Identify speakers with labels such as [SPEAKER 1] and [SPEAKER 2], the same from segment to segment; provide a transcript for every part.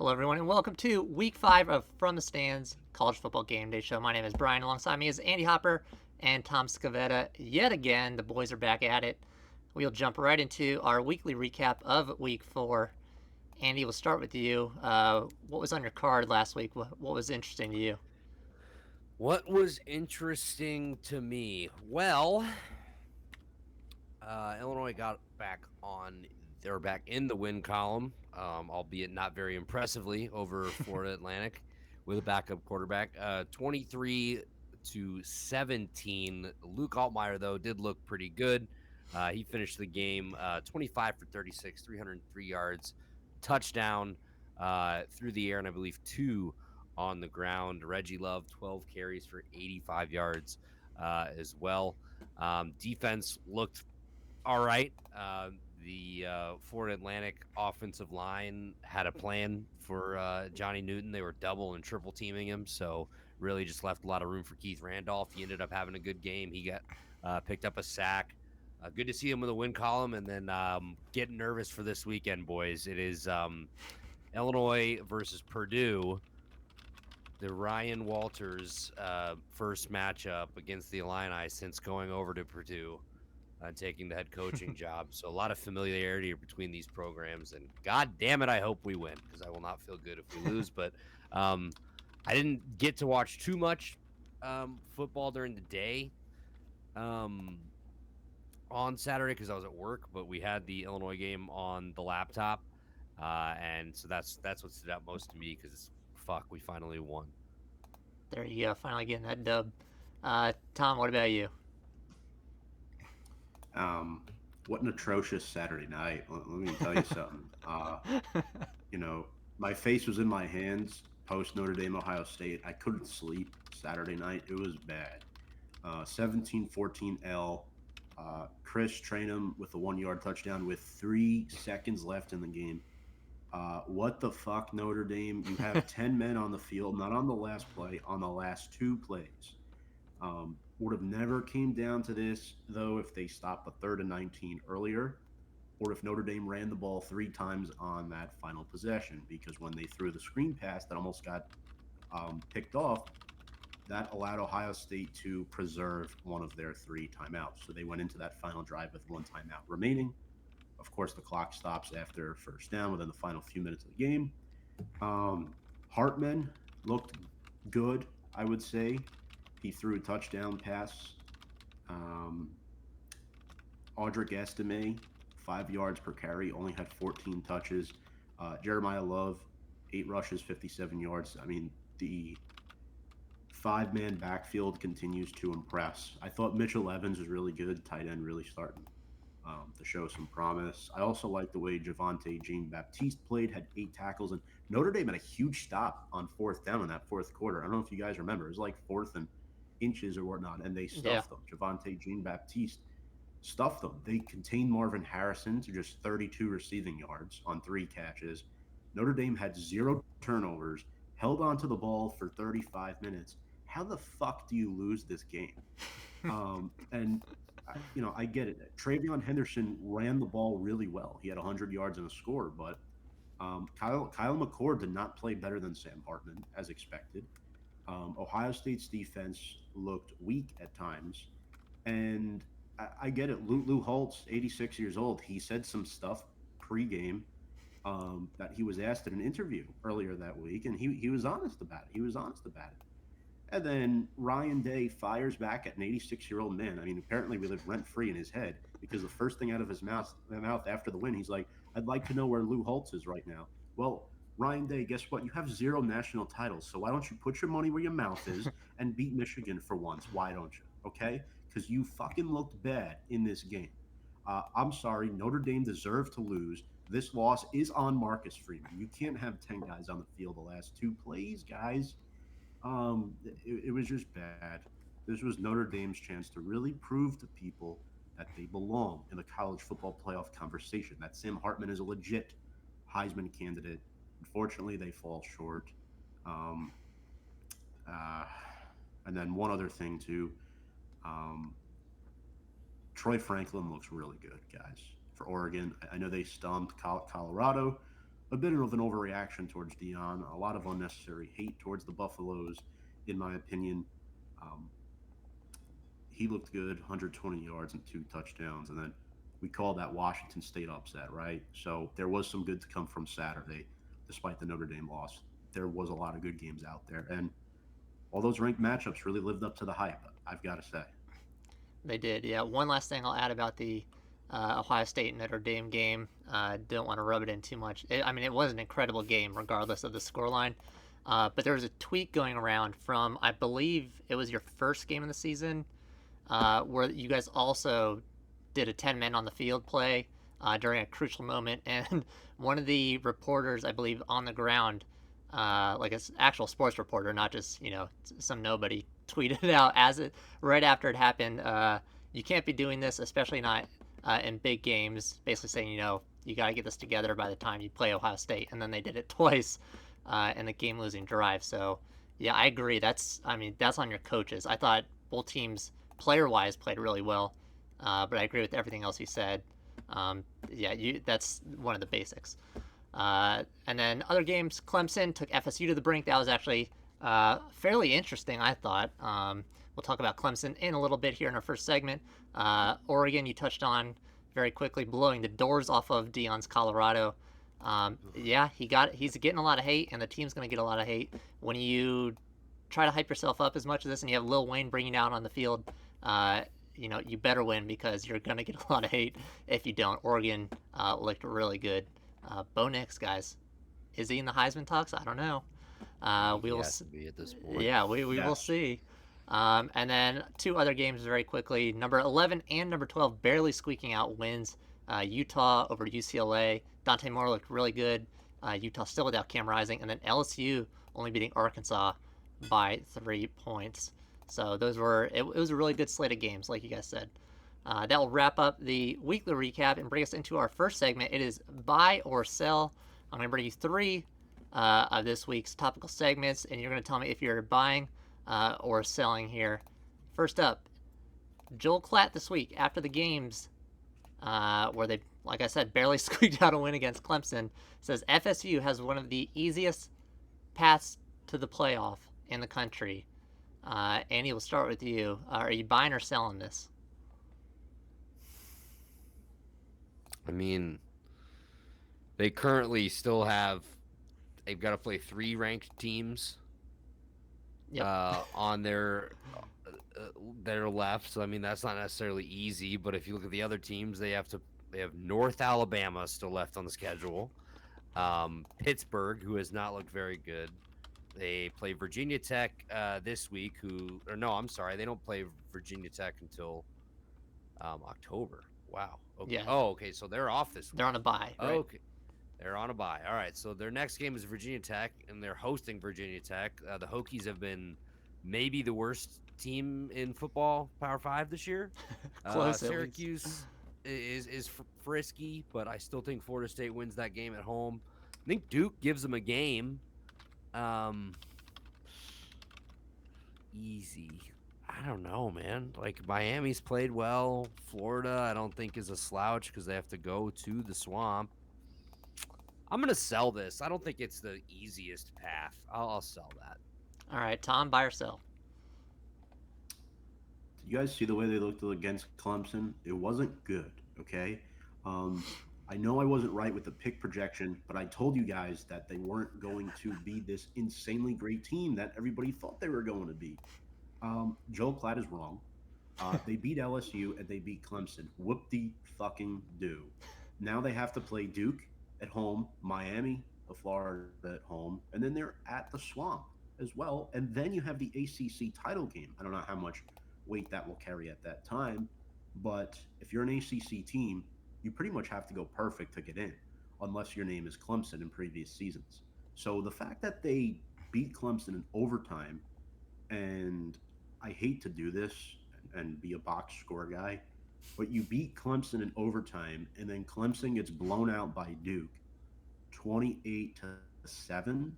[SPEAKER 1] Hello, everyone, and welcome to Week 5 of From the Stands College Football Game Day Show. My name is Brian. Alongside me is Andy Hopper and Tom Scavetta. Yet again, the boys are back at it. We'll jump right into our weekly recap of Week 4. Andy, we'll start with you. What was on your card last week? What was interesting to you?
[SPEAKER 2] What was interesting to me? Well, Illinois got back on. They're back in the win column, albeit not very impressively over Florida Atlantic with a backup quarterback. 23-17. Luke Altmaier though did look pretty good. He finished the game 25 for 36, 303 yards, touchdown through the air, and I believe two on the ground. Reggie Love 12 carries for 85 yards as well. Defense looked all right. The Florida Atlantic offensive line had a plan for Johnny Newton. They were double and triple teaming him, so really just left a lot of room for Keith Randolph. He ended up having a good game. He got picked up a sack. Good to see him with a win column, and then getting nervous for this weekend, boys. It is Illinois versus Purdue. The Ryan Walters first matchup against the Illini since going over to Purdue and taking the head coaching job. So a lot of familiarity between these programs, and God damn it, I hope we win because I will not feel good if we lose. But I didn't get to watch too much football during the day on Saturday because I was at work. But we had the Illinois game on the laptop, and so that's what stood out most to me because fuck, we finally won.
[SPEAKER 1] There you go, finally getting that dub. Tom, what about you?
[SPEAKER 3] What an atrocious Saturday night. Let me tell you something. My face was in my hands post Notre Dame, Ohio State. I couldn't sleep Saturday night. It was bad. 17-14 L. Chris Trainum with a 1 yard touchdown with 3 seconds left in the game. What the fuck, Notre Dame? You have 10 men on the field, not on the last play, on the last two plays. Would have never came down to this, though, if they stopped the 3rd and 19 earlier, or if Notre Dame ran the ball 3 times on that final possession, because when they threw the screen pass that almost got picked off, that allowed Ohio State to preserve one of their 3 timeouts. So they went into that final drive with 1 timeout remaining. Of course, the clock stops after first down within the final few minutes of the game. Hartman looked good, I would say. He threw a touchdown pass. Um, Audric Estime, 5 yards per carry, only had 14 touches. Jeremiah Love, 8 rushes, 57 yards. I mean, the 5-man backfield continues to impress. I thought Mitchell Evans was really good, tight end, really starting to show some promise. I also like the way Javante Jean Baptiste played, had 8 tackles, and Notre Dame had a huge stop on fourth down in that fourth quarter. I don't know if you guys remember. It was like fourth and inches or whatnot, and they
[SPEAKER 1] Yeah.
[SPEAKER 3] stuffed them. Javante Jean Baptiste stuffed them. They contained Marvin Harrison to just 32 receiving yards on 3 catches. Notre Dame had 0 turnovers, held onto the ball for 35 minutes. How the fuck do you lose this game? And I get it. Travion Henderson ran the ball really well. He had 100 yards and a score, but Kyle McCord did not play better than Sam Hartman, as expected. Ohio State's defense looked weak at times, and I get it. Lou Holtz, 86 years old, he said some stuff pregame that he was asked in an interview earlier that week, and he was honest about it. He was honest about it. And then Ryan Day fires back at an 86-year-old man. I mean, apparently we live rent free in his head because the first thing out of his mouth after the win, he's like, "I'd like to know where Lou Holtz is right now." Well, Ryan Day, guess what? You have 0 national titles, so why don't you put your money where your mouth is and beat Michigan for once? Why don't you? Okay, because you fucking looked bad in this game. I'm sorry, Notre Dame deserved to lose. This loss is on Marcus Freeman. You can't have 10 guys on the field the last two plays, guys. It was just bad. This was Notre Dame's chance to really prove to people that they belong in the college football playoff conversation. That Sam Hartman is a legit Heisman candidate. Unfortunately, they fall short. Um, uh, and then one other thing too. Um, Troy Franklin looks really good, guys, for Oregon. I know they stumped Colorado, a bit of an overreaction towards Dion, a lot of unnecessary hate towards the Buffaloes, in my opinion. Um, he looked good, 120 yards and 2 touchdowns, and then we called that Washington State upset, right? So there was some good to come from Saturday, despite the Notre Dame loss. There was a lot of good games out there, and all those ranked matchups really lived up to the hype, I've got to say.
[SPEAKER 1] They did, yeah. One last thing I'll add about the Ohio State Notre Dame game. Don't want to rub it in too much. I mean, it was an incredible game, regardless of the scoreline. But there was a tweet going around from, I believe it was your first game of the season, where you guys also did a 10 men on the field play during a crucial moment. And one of the reporters, I believe, on the ground, like an actual sports reporter, not just, some nobody, tweeted out as it right after it happened. You can't be doing this, especially not in big games. Basically saying, you got to get this together by the time you play Ohio State. And then they did it twice in the game-losing drive. So, yeah, I agree. That's on your coaches. I thought both teams, player-wise, played really well. But I agree with everything else you said. That's one of the basics. And then other games, Clemson took FSU to the brink. That was actually fairly interesting, I thought. We'll talk about Clemson in a little bit here in our first segment. Oregon, you touched on very quickly, blowing the doors off of Dion's Colorado. He's getting a lot of hate, and the team's going to get a lot of hate. When you try to hype yourself up as much as this, and you have Lil Wayne bringing out on the field, you better win, because you're going to get a lot of hate if you don't. Oregon looked really good. Bo Nix, guys, is he in the Heisman talks? I don't know.
[SPEAKER 2] He has to be at this point.
[SPEAKER 1] Yeah, we will see. And then two other games very quickly. Number 11 and number 12 barely squeaking out wins. Utah over UCLA. Dante Moore looked really good. Utah still without Cam Rising. And then LSU only beating Arkansas by 3 points. So it was a really good slate of games, like you guys said. That will wrap up the weekly recap and bring us into our first segment. It is buy or sell. I'm going to bring you 3 of this week's topical segments, and you're going to tell me if you're buying or selling here. First up, Joel Klatt this week after the games where they, like I said, barely squeaked out a win against Clemson, says FSU has one of the easiest paths to the playoff in the country. Andy, we'll start with you. Are you buying or selling this?
[SPEAKER 2] I mean, they currently still they've got to play 3 ranked teams on their left. So, I mean, that's not necessarily easy, but if you look at the other teams, they have North Alabama still left on the schedule. Pittsburgh, who has not looked very good. They play Virginia Tech this week, they don't play Virginia Tech until October. Wow. Okay.
[SPEAKER 1] Yeah.
[SPEAKER 2] Oh, okay. So they're off this week.
[SPEAKER 1] They're on a bye. Right?
[SPEAKER 2] Okay. They're on a bye. All right. So their next game is Virginia Tech, and they're hosting Virginia Tech. The Hokies have been maybe the worst team in football, Power 5 this year.
[SPEAKER 1] Close.
[SPEAKER 2] Syracuse is frisky, but I still think Florida State wins that game at home. I think Duke gives them a game. Easy. I don't know, man. Like, Miami's played well. Florida, I don't think is a slouch because they have to go to the Swamp. I'm gonna sell this. I don't think it's the easiest path. I'll sell that.
[SPEAKER 1] All right, Tom, buy or sell?
[SPEAKER 3] Did you guys see the way they looked against Clemson? It wasn't good, okay? I know I wasn't right with the pick projection, but I told you guys that they weren't going to be this insanely great team that everybody thought they were going to be. Joel Klatt is wrong. They beat LSU and they beat Clemson. Whoop-de-fucking-do. Now they have to play Duke at home, Miami of Florida at home, and then they're at the Swamp as well. And then you have the ACC title game. I don't know how much weight that will carry at that time, but if you're an ACC team, you pretty much have to go perfect to get in, unless your name is Clemson in previous seasons. So the fact that they beat Clemson in overtime, and I hate to do this and be a box score guy, but you beat Clemson in overtime, and then Clemson gets blown out by Duke 28-7.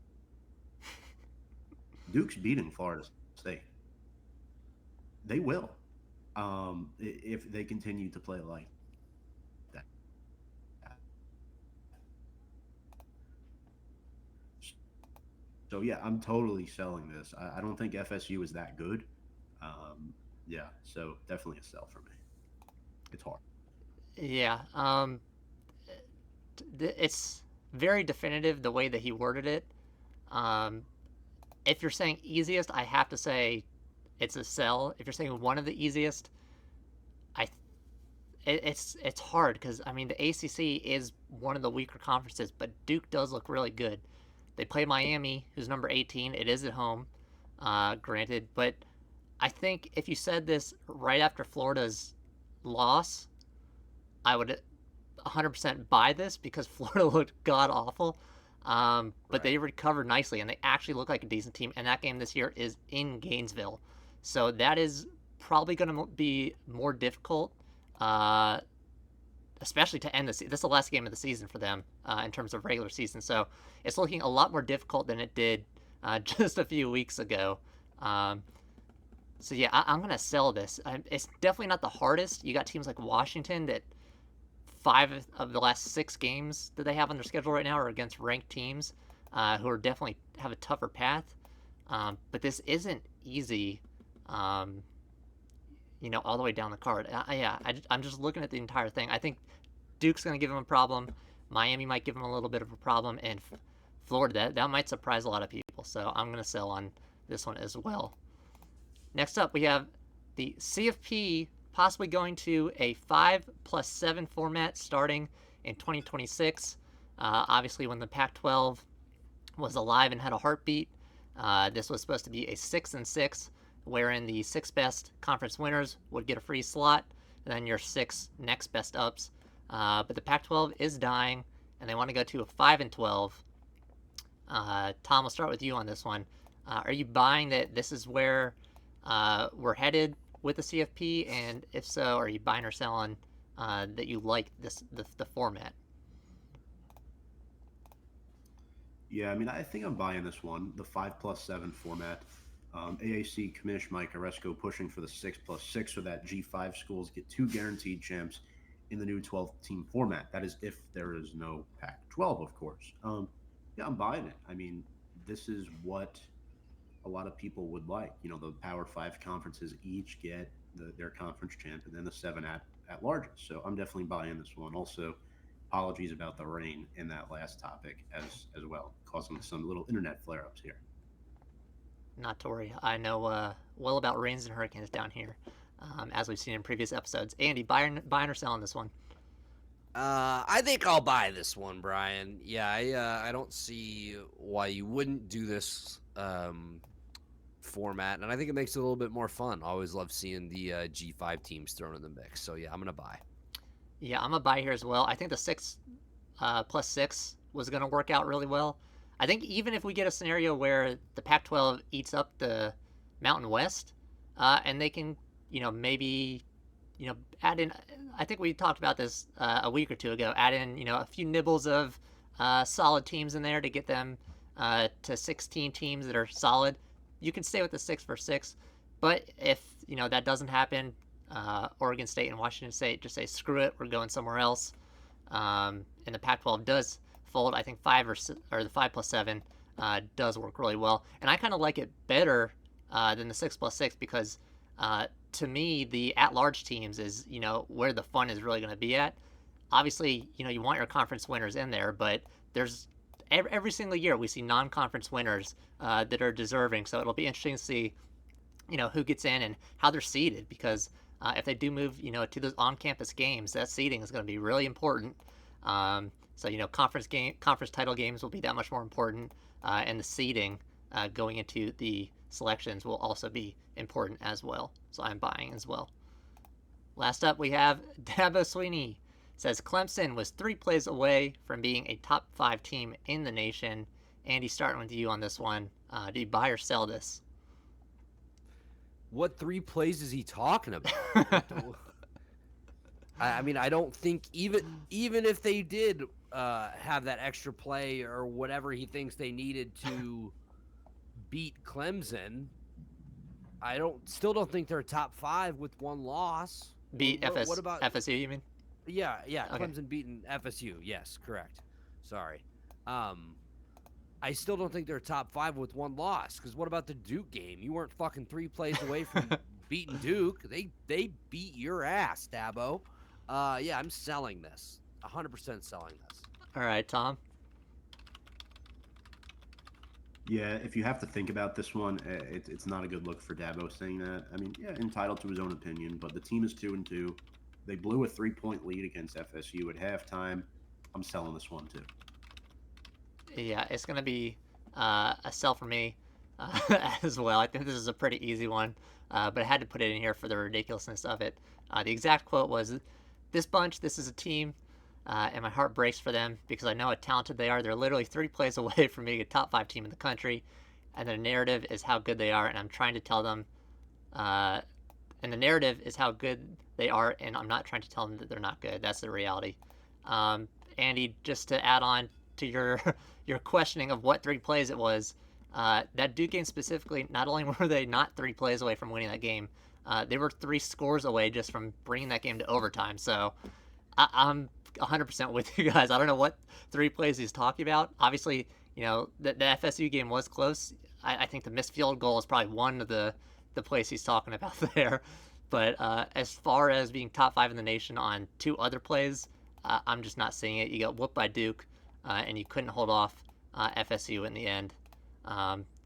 [SPEAKER 3] Duke's beating Florida State. They will, if they continue to play like that. So yeah, I'm totally selling this. I don't think FSU is that good. Yeah, so definitely a sell for me. It's hard.
[SPEAKER 1] Yeah. It's very definitive the way that he worded it. Um, if you're saying easiest, I have to say it's a sell. If you're saying one of the easiest, I it's hard because I mean the ACC is one of the weaker conferences, but Duke does look really good. They play Miami, who's number 18. It is at home, granted, but I think if you said this right after Florida's loss, I would 100% buy this because Florida looked god awful. But
[SPEAKER 2] Right.
[SPEAKER 1] they recovered nicely and they actually look like a decent team. And that game this year is in Gainesville. So that is probably going to be more difficult, uh, especially to end the season. This is the last game of the season for them in terms of regular season. So it's looking a lot more difficult than it did just a few weeks ago. Um, so yeah, I'm going to sell this. It's definitely not the hardest. You got teams like Washington that 5 of the last 6 games that they have on their schedule right now are against ranked teams who are definitely have a tougher path. But this isn't easy, um, all the way down the card. I'm just looking at the entire thing. I think Duke's going to give them a problem. Miami might give them a little bit of a problem. And Florida, that might surprise a lot of people. So I'm going to sell on this one as well. Next up, we have the CFP possibly going to a 5+7 format starting in 2026. Obviously, when the Pac-12 was alive and had a heartbeat, this was supposed to be a 6-6, wherein the 6 best conference winners would get a free slot, and then your 6 next best ups. But the Pac-12 is dying, and they want to go to a 5-12. Tom, we'll start with you on this one. Are you buying that this is where we're headed with the CFP, and if so, are you buying or selling that you like the format?
[SPEAKER 3] Yeah, I mean, I think I'm buying this one, the 5+7 format. AAC Commish Mike Oresco pushing for the 6+6 so that G5 schools get 2 guaranteed champs in the new 12-team format. That is if there is no Pac-12, of course. Yeah, I'm buying it. I mean, this is what a lot of people would like. The Power Five conferences each get their conference champ, and then the 7 at larges. So I'm definitely buying this one. Also, apologies about the rain in that last topic as well, causing some little internet flare ups here.
[SPEAKER 1] Not to worry. I know well about rains and hurricanes down here, as we've seen in previous episodes. Andy, buying or selling this one?
[SPEAKER 2] I think I'll buy this one, Brian. Yeah, I don't see why you wouldn't do this format, and I think it makes it a little bit more fun. I always love seeing the G5 teams thrown in the mix. So yeah, I'm gonna buy.
[SPEAKER 1] Yeah, I'm a buy here as well. I think the 6+6 was going to work out really well. I think even if we get a scenario where the Pac-12 eats up the Mountain West, and they can, maybe, add in. I think we talked about this a week or two ago. Add in, a few nibbles of solid teams in there to get them to 16 teams that are solid. You can stay with the 6 for 6, but if that doesn't happen, Oregon State and Washington State just say screw it, we're going somewhere else. And the Pac-12 does fold. I think or the 5+7 does work really well, and I kind of like it better than the 6+6 because to me the at-large teams is where the fun is really going to be at. Obviously, you want your conference winners in there, but there's every single year we see non-conference winners that are deserving. So it'll be interesting to see who gets in and how they're seeded because if they do move to those on-campus games, that seeding is going to be really important. So conference title games will be that much more important, and the seeding going into the selections will also be important as well. So I'm buying as well. Last up, we have Dabo Sweeney. Says Clemson was 3 plays away from being a top 5 team in the nation. Andy, starting with you on this one. Do you buy or sell this?
[SPEAKER 2] What 3 plays is he talking about? I mean, I don't think even if they did have that extra play or whatever he thinks they needed to beat Clemson, I still don't think they're a top 5 with 1 loss.
[SPEAKER 1] Beat what about FSU? You mean?
[SPEAKER 2] Yeah.
[SPEAKER 1] Okay.
[SPEAKER 2] Clemson beating FSU. Yes, correct. Sorry. I still don't think they're top 5 with 1 loss. Because what about the Duke game? You weren't fucking 3 plays away from beating Duke. They beat your ass, Dabo. Yeah, I'm selling this. 100% selling this.
[SPEAKER 1] All right, Tom.
[SPEAKER 3] Yeah, if you have to think about this one, it's not a good look for Dabo saying that. I mean, yeah, entitled to his own opinion, but the team is 2-2. They blew a 3-point lead against FSU at halftime. I'm selling this one too.
[SPEAKER 1] Yeah, it's going to be a sell for me as well. I think this is a pretty easy one, but I had to put it in here for the ridiculousness of it. The exact quote was, "This bunch, this is a team, and my heart breaks for them because I know how talented they are. They're literally 3 plays away from being a top 5 team in the country, and their narrative is how good they are, and I'm trying to tell them, and the narrative is how good they are, and I'm not trying to tell them that they're not good. That's the reality." Andy, just to add on to your your questioning of what 3 plays it was, that Duke game specifically, not only were they not 3 plays away from winning that game, they were 3 scores away just from bringing that game to overtime. So I'm 100% with you guys. I don't know what 3 plays he's talking about. Obviously, the FSU game was close. I think the missed field goal is probably one of the plays he's talking about there. But as far as being top 5 in the nation on 2 other plays, I'm just not seeing it. You got whooped by Duke, and you couldn't hold off FSU in the end.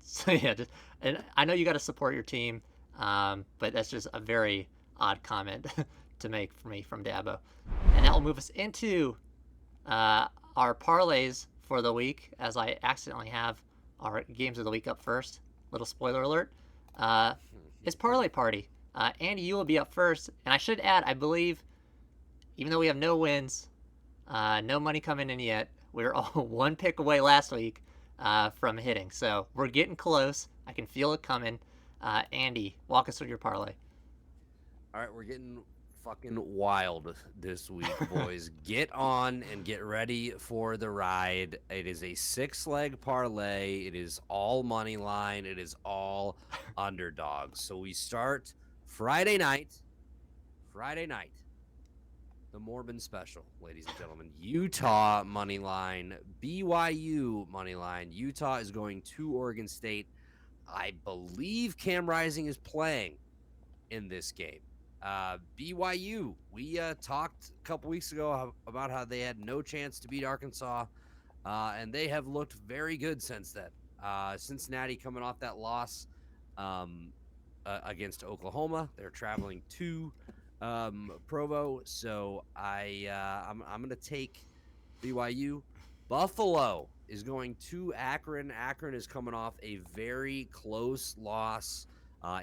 [SPEAKER 1] So yeah, and I know you got to support your team, but that's just a very odd comment to make for me from Dabo. And that will move us into our parlays for the week, as I accidentally have our games of the week up first. Little spoiler alert. It's Parlay Party. Andy, you will be up first. And I should add, I believe, even though we have no wins, no money coming in yet, we were all 1 pick away last week from hitting. So we're getting close. I can feel it coming. Andy, walk us through your parlay.
[SPEAKER 2] All right, we're getting fucking wild this week, boys. Get on and get ready for the ride. It is a 6-leg parlay. It is all money line. It is all underdogs. So we start Friday night. The Morbin special, ladies and gentlemen. Utah money line, BYU money line. Utah is going to Oregon State. I believe Cam Rising is playing in this game. BYU, we talked a couple weeks ago about how they had no chance to beat Arkansas, and they have looked very good since then. Cincinnati coming off that loss against Oklahoma. They're traveling to Provo, so I'm going to take BYU. Buffalo is going to Akron. Akron is coming off a very close loss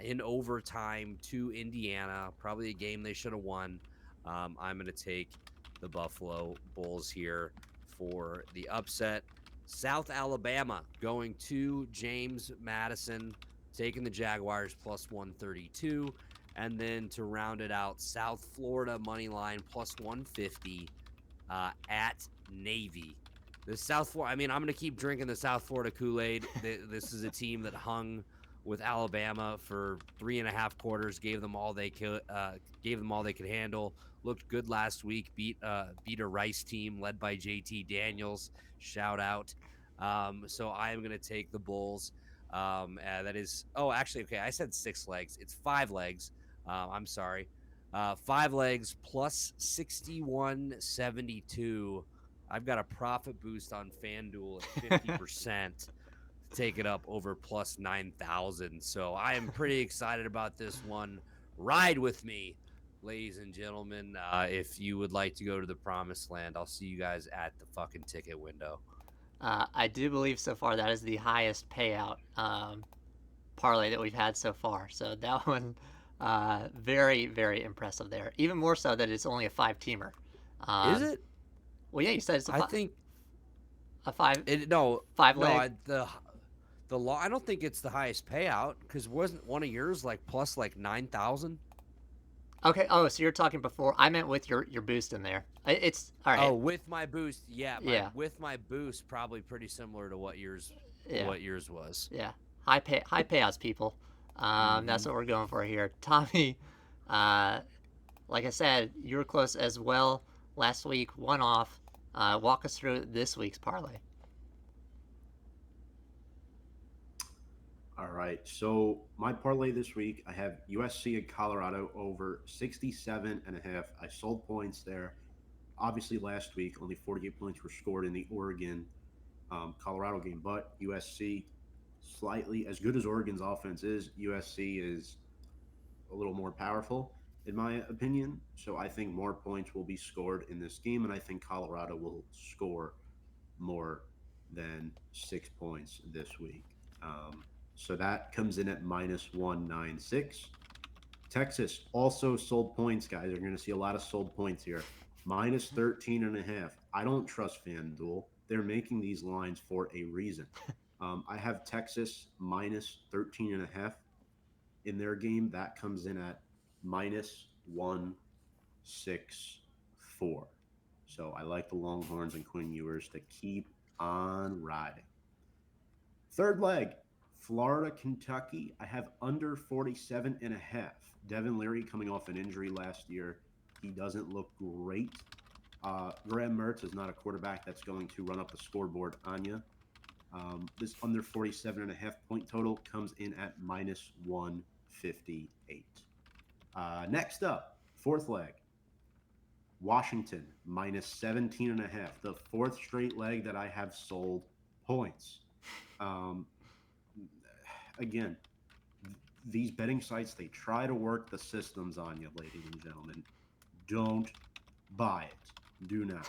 [SPEAKER 2] in overtime to Indiana, probably a game they should have won. I'm going to take the Buffalo Bulls here for the upset. South Alabama going to James Madison, taking the Jaguars plus 132. And then to round it out, South Florida money line plus 150 at Navy. The South Florida, I mean, I'm going to keep drinking the South Florida Kool-Aid. This is a team that hung with Alabama for 3.5 quarters, gave them all they could handle. Looked good last week. Beat a Rice team led by JT Daniels. Shout out. So I am going to take the Bulls. That is. Oh, actually, okay. I said 6 legs. It's 5 legs. I'm sorry. 5 legs plus 61.72. I've got a profit boost on FanDuel at 50%. Take it up over plus 9,000. So I am pretty excited about this one. Ride with me, ladies and gentlemen. If you would like to go to the promised land, I'll see you guys at the fucking ticket window.
[SPEAKER 1] I do believe so far that is the highest payout parlay that we've had so far. So that one, very, very impressive there. Even more so that it's only a 5-teamer.
[SPEAKER 2] Is it?
[SPEAKER 1] Well, yeah, you said it's
[SPEAKER 2] I think
[SPEAKER 1] a 5. 5 leg.
[SPEAKER 2] I don't think it's the highest payout, because wasn't one of yours like plus like 9,000?
[SPEAKER 1] Okay. Oh, so you're talking before. I meant with your boost in there. It's all right.
[SPEAKER 2] Oh, with my boost, yeah. With my boost, probably pretty similar to what yours was.
[SPEAKER 1] Yeah. High payouts, people. That's what we're going for here. Tommy, like I said, you were close as well last week. One off. Walk us through this week's parlay.
[SPEAKER 3] All right. So my parlay this week, I have USC and Colorado over 67.5. I sold points there. Obviously, last week only 48 points were scored in the Oregon Colorado game, but USC slightly as good as Oregon's offense is, USC is a little more powerful in my opinion. So I think more points will be scored in this game, and I think Colorado will score more than 6 points this week. So that comes in at minus 196. Texas also sold points, guys. You're going to see a lot of sold points here. Minus 13 and a half. I don't trust FanDuel. They're making these lines for a reason. I have Texas minus 13 and a half in their game. That comes in at minus 164. So I like the Longhorns and Quinn Ewers to keep on riding. Third leg, Florida, Kentucky. I have under 47 and a half. Devin Leary coming off an injury last year. He doesn't look great. Graham Mertz is not a quarterback that's going to run up the scoreboard on you. This under 47 and a half point total comes in at minus 158. Next up, fourth leg, Washington minus 17 and a half. The fourth straight leg that I have sold points. Um, Again, these betting sites, they try to work the systems on you, ladies and gentlemen. Don't buy it. Do not.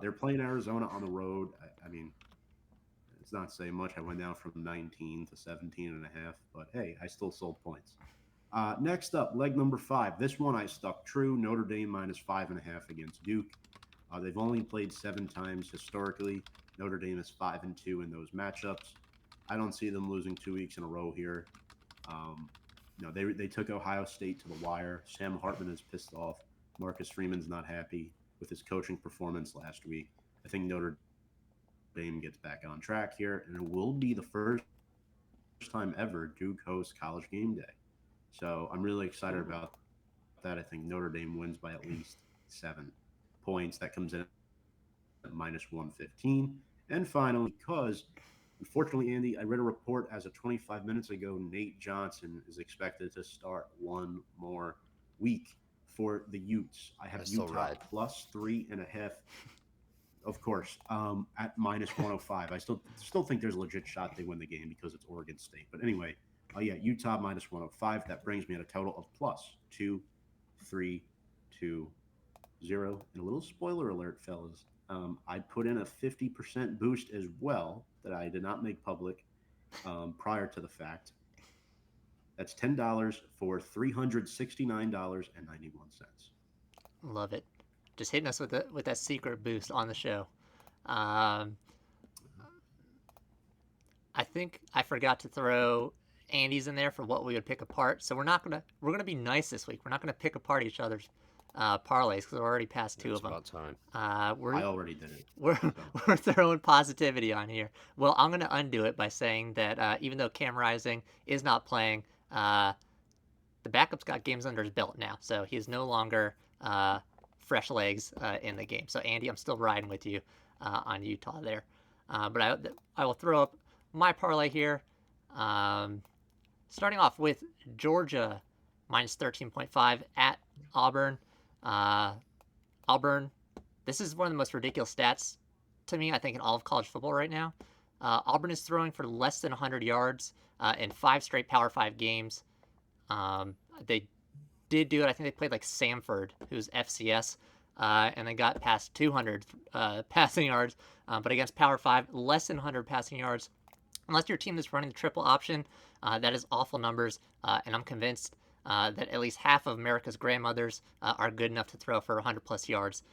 [SPEAKER 3] They're playing Arizona on the road. I mean, it's not saying much. I went down from 19 to 17 and a half, but hey, I still sold points. Next up, leg number 5. This one I stuck true. Notre Dame minus 5.5 against Duke. They've only played 7 times historically. Notre Dame is 5-2 in those matchups. I don't see them losing 2 weeks in a row here. They took Ohio State to the wire. Sam Hartman is pissed off. Marcus Freeman's not happy with his coaching performance last week. I think Notre Dame gets back on track here, and it will be the first time ever Duke hosts College Game Day. So I'm really excited about that. I think Notre Dame wins by at least 7 points. That comes in at minus 115. And finally, because unfortunately, Andy, I read a report as of 25 minutes ago, Nate Johnson is expected to start one more week for the Utes. I have Utah plus 3.5, of course, at minus 105. I still think there's a legit shot they win the game because it's Oregon State. But anyway, Utah minus 105. That brings me at a total of plus 2, 3, 2, 0. And a little spoiler alert, fellas. I put in a 50% boost as well that I did not make public prior to the fact. That's $10 for $369.91.
[SPEAKER 1] Love it. Just hitting us with that secret boost on the show. I think I forgot to throw Andy's in there for what we would pick apart. So we're gonna be nice this week. We're not gonna pick apart each other's parlays because we're already past 2 of them.
[SPEAKER 2] About time.
[SPEAKER 3] I already did it.
[SPEAKER 1] We're throwing positivity on here. Well, I'm going to undo it by saying that even though Cam Rising is not playing, the backup's got games under his belt now, so he's no longer fresh legs in the game. So Andy, I'm still riding with you on Utah there. But I will throw up my parlay here. Starting off with Georgia minus 13.5 at Auburn. Auburn, this is one of the most ridiculous stats to me, I think, in all of college football right now. Auburn is throwing for less than 100 yards in 5 straight Power 5 games. They did do it. I think they played like Samford, who's FCS, and they got past 200 passing yards. But against Power 5, less than 100 passing yards. Unless your team is running the triple option, that is awful numbers, and I'm convinced that at least half of America's grandmothers are good enough to throw for 100-plus yards,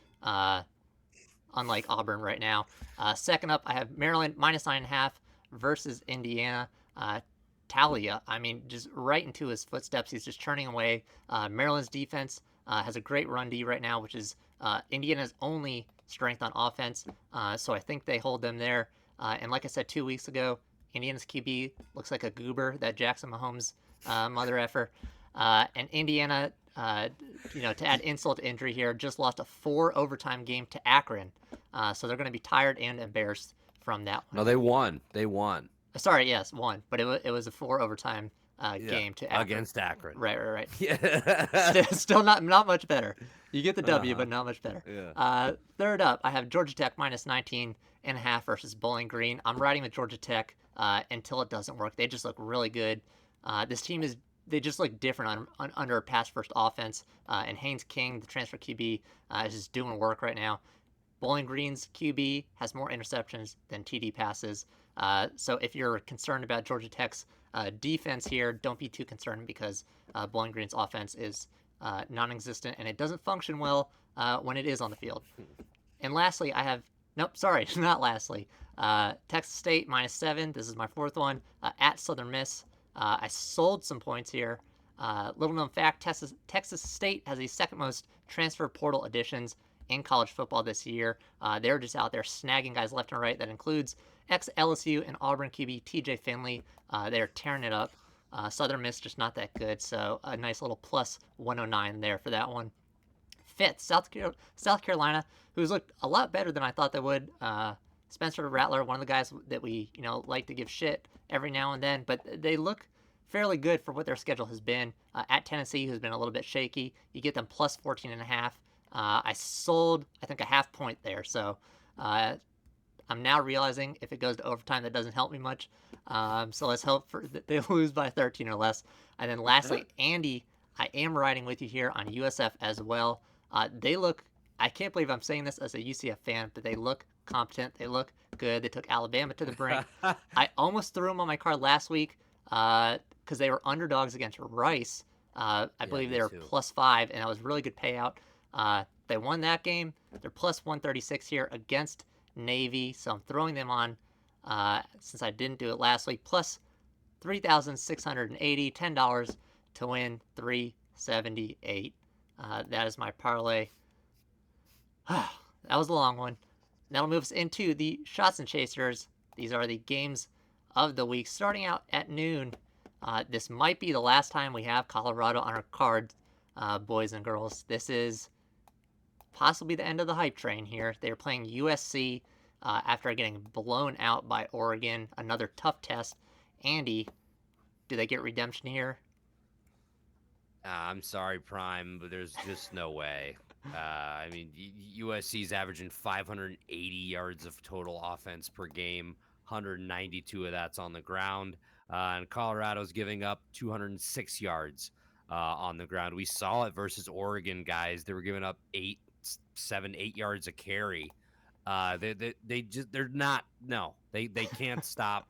[SPEAKER 1] unlike Auburn right now. Second up, I have Maryland minus 9.5 versus Indiana. Talia, I mean, just right into his footsteps. He's just churning away. Maryland's defense has a great run D right now, which is Indiana's only strength on offense. So I think they hold them there. And like I said 2 weeks ago, Indiana's QB looks like a goober, that Jackson Mahomes mother effer. And Indiana, to add insult to injury here, just lost a 4 overtime game to Akron. So they're going to be tired and embarrassed from that one.
[SPEAKER 2] No, they won. They won.
[SPEAKER 1] Sorry, yes, one, but it was a 4 overtime game to Akron.
[SPEAKER 2] Against Akron.
[SPEAKER 1] Right.
[SPEAKER 2] Yeah.
[SPEAKER 1] Still not much better. You get the W,
[SPEAKER 2] Uh-huh.
[SPEAKER 1] but not much better.
[SPEAKER 2] Yeah.
[SPEAKER 1] Third up, I have Georgia Tech minus 19.5 versus Bowling Green. I'm riding with Georgia Tech until it doesn't work. They just look really good. This team they just look different under a pass first offense. And Haynes King, the transfer QB, is just doing work right now. Bowling Green's QB has more interceptions than TD passes. So if you're concerned about Georgia Tech's defense here, don't be too concerned because Bowling Green's offense is non-existent and it doesn't function well when it is on the field. And lastly, I have not lastly. Texas State minus 7. This is my fourth one at Southern Miss. I sold some points here. Little known fact: Texas State has the second most transfer portal additions in college football this year. They're just out there snagging guys left and right. That includes ex-LSU and Auburn QB TJ Finley. They're tearing it up. Southern Miss just not that good, so a nice little plus 109 there for that one. Fifth, South Carolina, who's looked a lot better than I thought they would. Spencer Rattler, one of the guys that we like to give shit every now and then, but they look fairly good for what their schedule has been. At Tennessee, who's been a little bit shaky, you get them plus 14.5. I sold, I think, a half point there, so I'm now realizing if it goes to overtime, that doesn't help me much. So let's hope that they lose by 13 or less. And then lastly, Andy, I am riding with you here on USF as well. They look, I can't believe I'm saying this as a UCF fan, but they look competent. They look good. They took Alabama to the brink. I almost threw them on my card last week because they were underdogs against Rice. I believe they were
[SPEAKER 2] too.
[SPEAKER 1] plus 5, and that was really good payout. They won that game. They're plus 136 here against Navy, so I'm throwing them on since I didn't do it last week. Plus 3,680, $10 to win 378. That is my parlay. That was a long one. That'll move us into the shots and chasers. These are the games of the week, starting out at noon. This might be the last time we have Colorado on our card, boys and girls. This is possibly the end of the hype train here. They're playing USC after getting blown out by Oregon. Another tough test. Andy, do they get redemption here?
[SPEAKER 2] I'm sorry, Prime, but there's just no way. I mean, USC's averaging 580 yards of total offense per game. 192 of that's on the ground. And Colorado's giving up 206 yards on the ground. We saw it versus Oregon, guys. They were giving up 8 yards a carry. They're not. No, they can't stop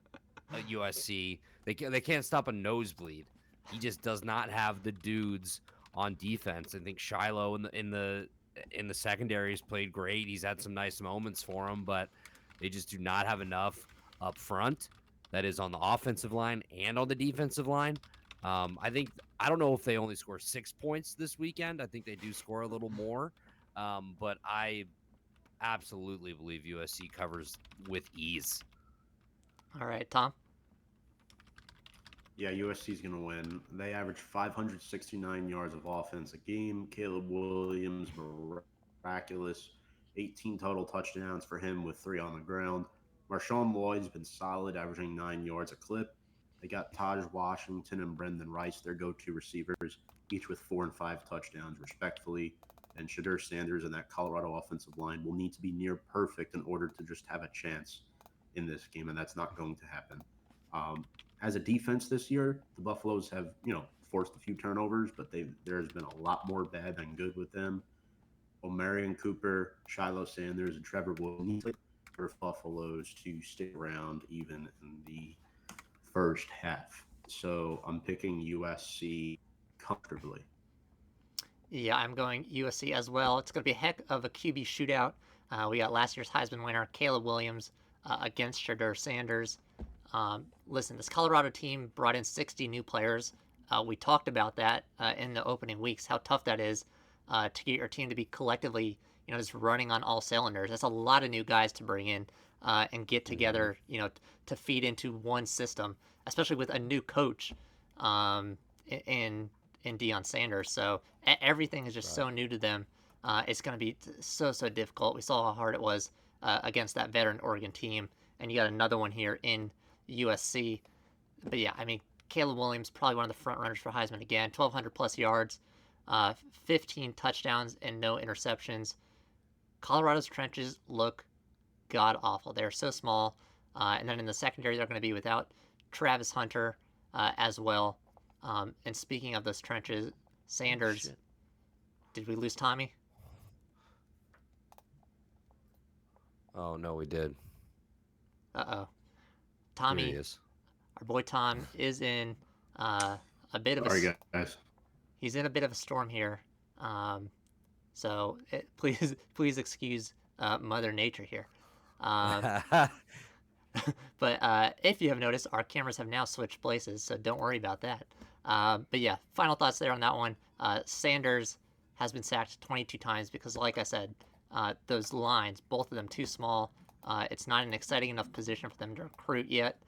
[SPEAKER 2] USC. They can't stop a nosebleed. He just does not have the dudes on defense. I think Shiloh in the secondary has played great. He's had some nice moments for him, but they just do not have enough up front. That is on the offensive line and on the defensive line. I don't know if they only score 6 points this weekend. I think they do score a little more, but I absolutely believe USC covers with ease.
[SPEAKER 1] All right, Tom.
[SPEAKER 3] Yeah, USC's going to win. They average 569 yards of offense a game. Caleb Williams, miraculous. 18 total touchdowns for him with 3 on the ground. Marshawn Lloyd's been solid, averaging 9 yards a clip. They got Taj Washington and Brendan Rice, their go-to receivers, each with 4 and 5 touchdowns, respectfully. And Shadur Sanders and that Colorado offensive line will need to be near perfect in order to just have a chance in this game, and that's not going to happen. As a defense this year, the Buffaloes have, forced a few turnovers, but there's been a lot more bad than good with them. Omarion Cooper, Shiloh Sanders, and Trevor Williams for Buffaloes to stick around even in the first half. So I'm picking USC comfortably.
[SPEAKER 1] Yeah, I'm going USC as well. It's going to be a heck of a QB shootout. We got last year's Heisman winner, Caleb Williams, against Shadur Sanders. Listen, this Colorado team brought in 60 new players. We talked about that in the opening weeks, how tough that is to get your team to be collectively, just running on all cylinders. That's a lot of new guys to bring in and get together, to feed into one system, especially with a new coach in Deion Sanders. So everything is just so new to them. It's going to be so difficult. We saw how hard it was against that veteran Oregon team, and you got another one here in USC. But yeah, I mean, Caleb Williams, probably one of the front runners for Heisman again. 1,200 plus yards, 15 touchdowns, and no interceptions. Colorado's trenches look god awful. They're so small. And then in the secondary, they're going to be without Travis Hunter as well. And speaking of those trenches, Sanders. Did we lose Tommy?
[SPEAKER 2] Oh, no, we did.
[SPEAKER 1] Uh-oh. Tommy,
[SPEAKER 2] Here he is.
[SPEAKER 1] our boy Tom, is in a bit of
[SPEAKER 3] Sorry, guys.
[SPEAKER 1] He's in a bit of a storm here. So please excuse Mother Nature here. But if you have noticed, our cameras have now switched places, so don't worry about that. But yeah, final thoughts there on that one. Sanders has been sacked 22 times because, like I said, those lines, both of them too small. It's not an exciting enough position for them to recruit yet.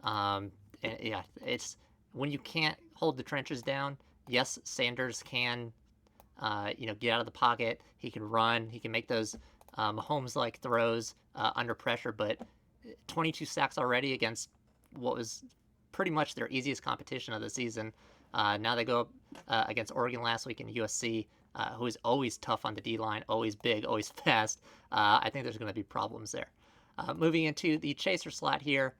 [SPEAKER 1] Yeah, it's when you can't hold the trenches down. Yes, Sanders can, get out of the pocket. He can run. He can make those Mahomes-like throws under pressure. But 22 sacks already against what was pretty much their easiest competition of the season. Now they go up against Oregon last week in USC, who is always tough on the D-line, always big, always fast. I think there's going to be problems there. Moving into the chaser slot here,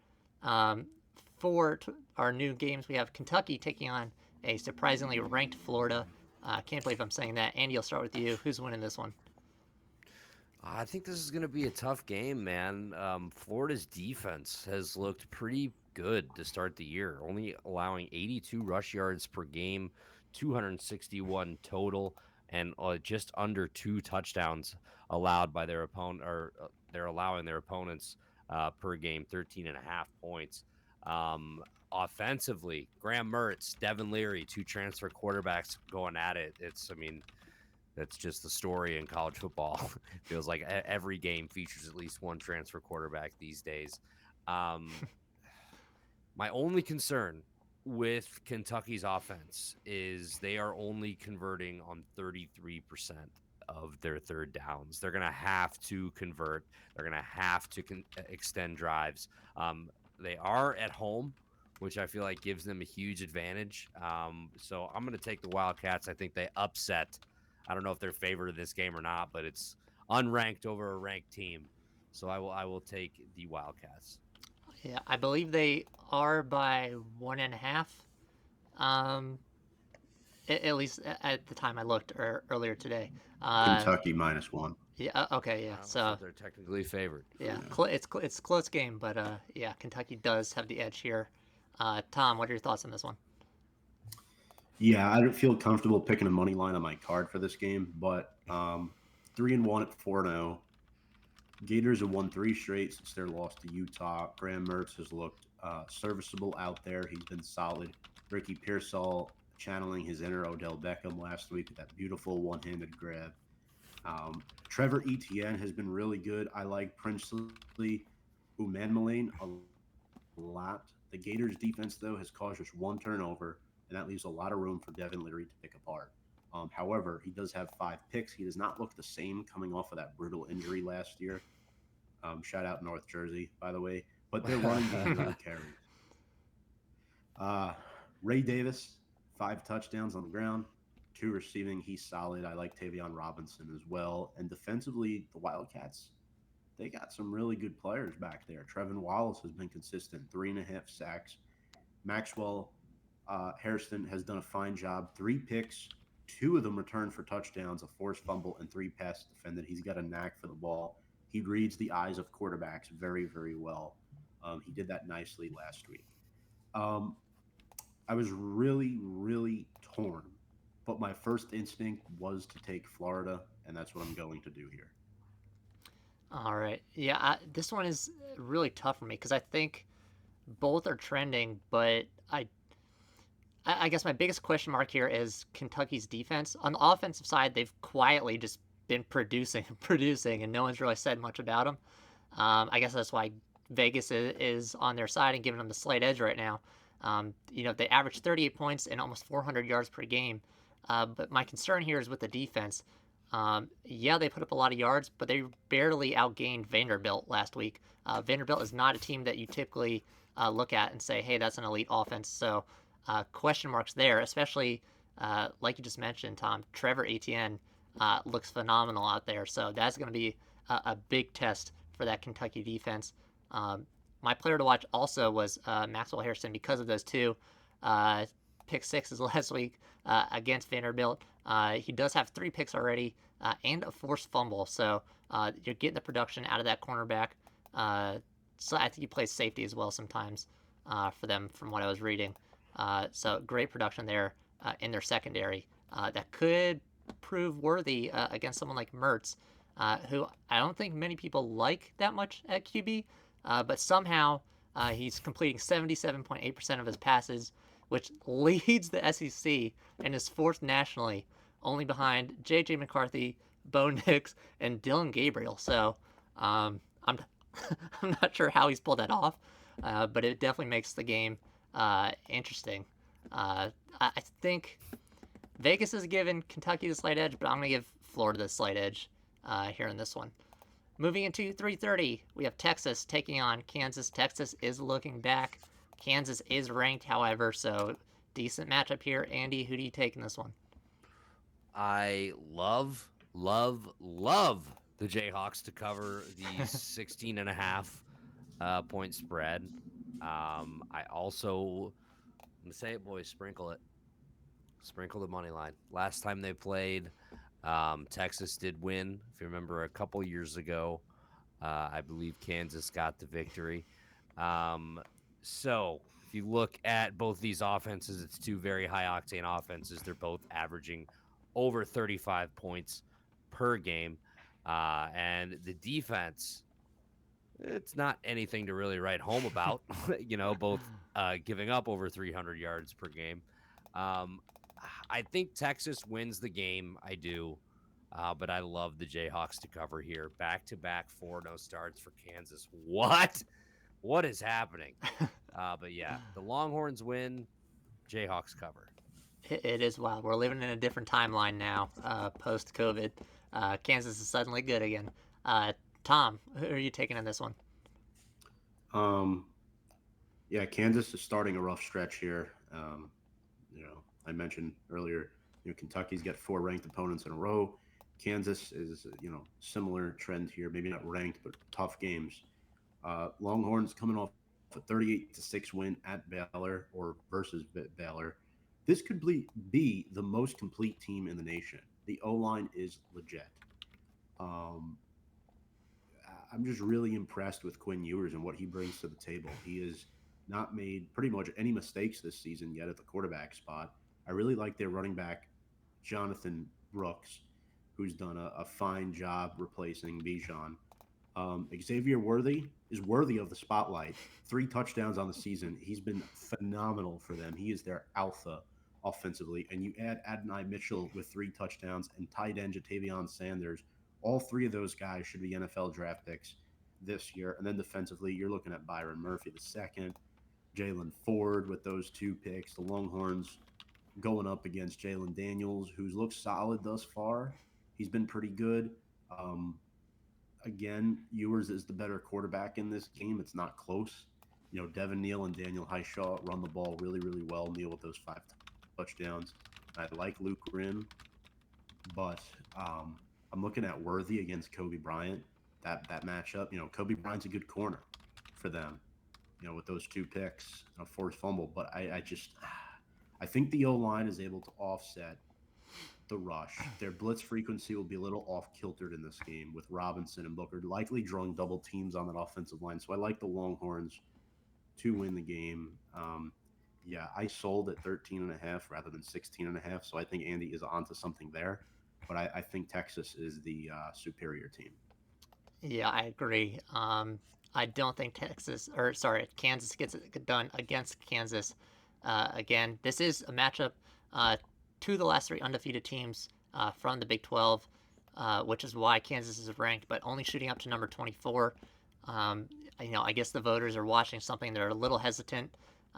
[SPEAKER 1] for our new games, we have Kentucky taking on a surprisingly ranked Florida. Can't believe I'm saying that. Andy, I'll start with you. Who's winning this one?
[SPEAKER 2] I think this is going to be a tough game, man. Florida's defense has looked pretty good to start the year, only allowing 82 rush yards per game, 261 total, and just under 2 touchdowns allowed by their opponent, or they're allowing their opponents per game, 13.5 points. Offensively, Graham Mertz, Devin Leary, 2 transfer quarterbacks going at it. That's just the story in college football. Feels like every game features at least one transfer quarterback these days. My only concern with Kentucky's offense is they are only converting on 33% of their third downs. They're going to have to convert. They're going to have to extend drives. They are at home, which I feel like gives them a huge advantage. So I'm going to take the Wildcats. I think they upset. I don't know if they're favored in this game or not, but it's unranked over a ranked team. So I will take the Wildcats.
[SPEAKER 1] Yeah, I believe they are by 1.5. At least at the time I looked earlier today.
[SPEAKER 3] Kentucky -1.
[SPEAKER 1] Yeah. Okay. Yeah. So
[SPEAKER 2] they're technically favored.
[SPEAKER 1] Yeah. It's a close game, but yeah, Kentucky does have the edge here. Tom, what are your thoughts on this one?
[SPEAKER 3] Yeah, I don't feel comfortable picking a money line on my card for this game, but 3-1 at 4-0. Gators have won 3 straight since their loss to Utah. Graham Mertz has looked serviceable out there. He's been solid. Ricky Pearsall channeling his inner Odell Beckham last week with that beautiful one-handed grab. Trevor Etienne has been really good. I like Princely Umanmiline a lot. The Gators defense, though, has caused just 1 turnover, and that leaves a lot of room for Devin Leary to pick apart. However, he does have 5 picks. He does not look the same coming off of that brutal injury last year. Shout out North Jersey, by the way. But their running game really carries. Ray Davis, 5 touchdowns on the ground, 2 receiving. He's solid. I like Tavion Robinson as well. And defensively, the Wildcats, they got some really good players back there. Trevin Wallace has been consistent, 3.5 sacks. Maxwell Hairston has done a fine job. 3 picks, 2 of them returned for touchdowns, a forced fumble, and 3 passes defended. He's got a knack for the ball. He reads the eyes of quarterbacks very, very well. He did that nicely last week. I was really, really torn, but my first instinct was to take Florida, and that's what I'm going to do here.
[SPEAKER 1] All right. Yeah, this one is really tough for me because I think both are trending, but I guess my biggest question mark here is Kentucky's defense. On the offensive side, they've quietly just been producing, and no one's really said much about them. I guess that's why Vegas is on their side and giving them the slight edge right now. They average 38 points and almost 400 yards per game. But my concern here is with the defense. Yeah, they put up a lot of yards, but they barely outgained Vanderbilt last week. Vanderbilt is not a team that you typically look at and say, hey, that's an elite offense. So question marks there, especially like you just mentioned, Tom. Trevor Etienne looks phenomenal out there. So that's going to be a big test for that Kentucky defense. Um, my player to watch also was Maxwell Harrison because of those two uh, pick sixes last week against Vanderbilt. He does have 3 picks already and a forced fumble, so you're getting the production out of that cornerback. So I think he plays safety as well sometimes for them, from what I was reading. So great production there in their secondary that could prove worthy against someone like Mertz, who I don't think many people like that much at QB, but somehow he's completing 77.8% of his passes, which leads the SEC and is fourth nationally, only behind J.J. McCarthy, Bo Nix, and Dylan Gabriel. So I'm I'm not sure how he's pulled that off, but it definitely makes the game interesting. I think Vegas has given Kentucky the slight edge, but I'm going to give Florida the slight edge here in this one. Moving into 3:30, we have Texas taking on Kansas. Texas is looking back. Kansas is ranked, however, so decent matchup here. Andy, who do you take in this one?
[SPEAKER 2] I love the Jayhawks to cover the 16 and a half point spread. I also, I'm going to say it, boys, sprinkle it. Sprinkle the money line. Last time they played, Texas did win. If you remember, a couple years ago, I believe Kansas got the victory. So if you look at both these offenses, it's 2 very high octane offenses. They're both averaging over 35 points per game. And the defense, it's not anything to really write home about, both giving up over 300 yards per game. I think Texas wins the game. I do. But I love the Jayhawks to cover here. Back-to-back 4-0 starts for Kansas. What? What is happening? But yeah, the Longhorns win. Jayhawks cover.
[SPEAKER 1] It is wild. We're living in a different timeline now, post-COVID. Kansas is suddenly good again. Tom, who are you taking in this one?
[SPEAKER 3] Yeah, Kansas is starting a rough stretch here. I mentioned earlier, Kentucky's got 4 ranked opponents in a row. Kansas is, similar trend here, maybe not ranked, but tough games. Longhorns coming off a 38-6 win at Baylor or versus Baylor. This could be the most complete team in the nation. The O-line is legit. I'm just really impressed with Quinn Ewers and what he brings to the table. He has not made pretty much any mistakes this season yet at the quarterback spot. I really like their running back, Jonathan Brooks, who's done a fine job replacing Bijan. Xavier Worthy is worthy of the spotlight. 3 touchdowns on the season. He's been phenomenal for them. He is their alpha offensively. And you add Adonai Mitchell with 3 touchdowns and tight end Jatavion Sanders. All 3 of those guys should be NFL draft picks this year. And then defensively, you're looking at Byron Murphy II, Jalen Ford with those 2 picks. The Longhorns going up against Jalen Daniels, who's looked solid thus far. He's been pretty good. Again, Ewers is the better quarterback in this game. It's not close. Devin Neal and Daniel Highshaw run the ball really, really well. Neal with those 5 touchdowns. I like Luke Rim, but I'm looking at Worthy against Kobe Bryant. That matchup, Kobe Bryant's a good corner for them. With those 2 picks, a forced fumble. But I think the O-line is able to offset the rush. Their blitz frequency will be a little off-kiltered in this game with Robinson and Booker likely drawing double teams on that offensive line. So I like the Longhorns to win the game. I sold at 13.5 rather than 16.5. So I think Andy is onto something there. But I think Texas is the superior team.
[SPEAKER 1] Yeah, I agree. I don't think Kansas gets it done against Kansas. Again, this is a matchup to the last 3 undefeated teams from the Big 12, which is why Kansas is ranked, but only shooting up to number 24. I guess the voters are watching something. They're a little hesitant,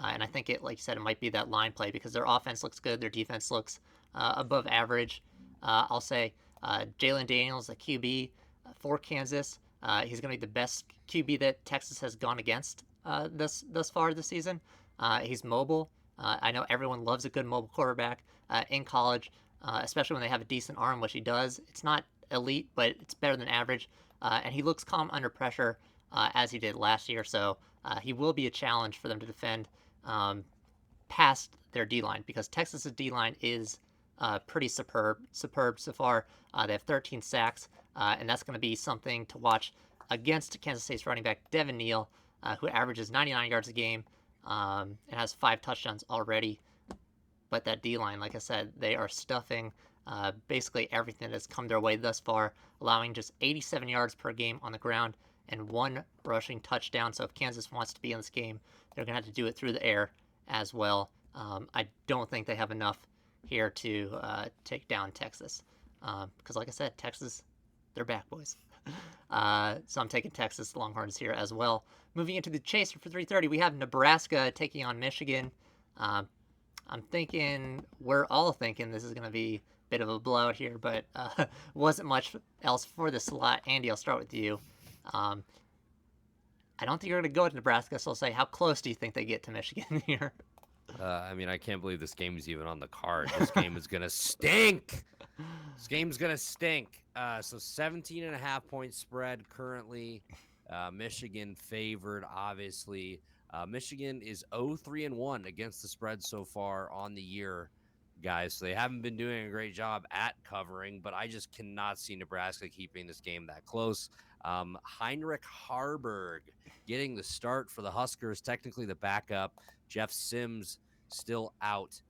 [SPEAKER 1] and I think like you said, it might be that line play because their offense looks good, their defense looks above average. I'll say Jalen Daniels, a QB for Kansas. He's going to be the best QB that Texas has gone against thus far this season. He's mobile. I know everyone loves a good mobile quarterback in college, especially when they have a decent arm, which he does. It's not elite, but it's better than average. And he looks calm under pressure as he did last year. So he will be a challenge for them to defend past their D-line, because Texas's D-line is pretty superb so far. They have 13 sacks, and that's going to be something to watch against Kansas State's running back Devin Neal, who averages 99 yards a game and has 5 touchdowns already. But that D-line, like I said, they are stuffing basically everything that has come their way thus far, allowing just 87 yards per game on the ground and 1 rushing touchdown. So if Kansas wants to be in this game, they're going to have to do it through the air as well. I don't think they have enough here to take down Texas. Because like I said, Texas, they're back, boys. So I'm taking Texas Longhorns here as well. Moving into the chaser for 3:30, we have Nebraska taking on Michigan. We're all thinking this is going to be a bit of a blowout here, but wasn't much else for the slot. Andy, I'll start with you. I don't think you're going to go with Nebraska, so I'll say, how close do you think they get to Michigan here?
[SPEAKER 2] I mean, I can't believe this game is even on the card. This game is going to stink. This game's going to stink. So 17.5-point spread currently. Michigan favored, obviously. Michigan is 0-3-1 against the spread so far on the year, guys. So they haven't been doing a great job at covering, but I just cannot see Nebraska keeping this game that close. Heinrich Harburg getting the start for the Huskers, technically the backup. Jeff Sims still out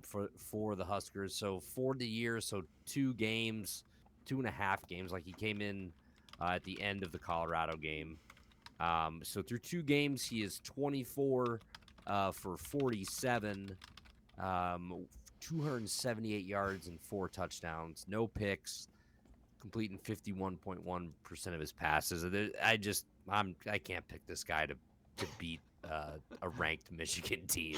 [SPEAKER 2] for the Huskers. So for the year, so 2.5 games. Like he came in at the end of the Colorado game. So through 2 games, he is 24 for 47, 278 yards and 4 touchdowns, no picks, completing 51.1% of his passes. I can't pick this guy to beat a ranked Michigan team.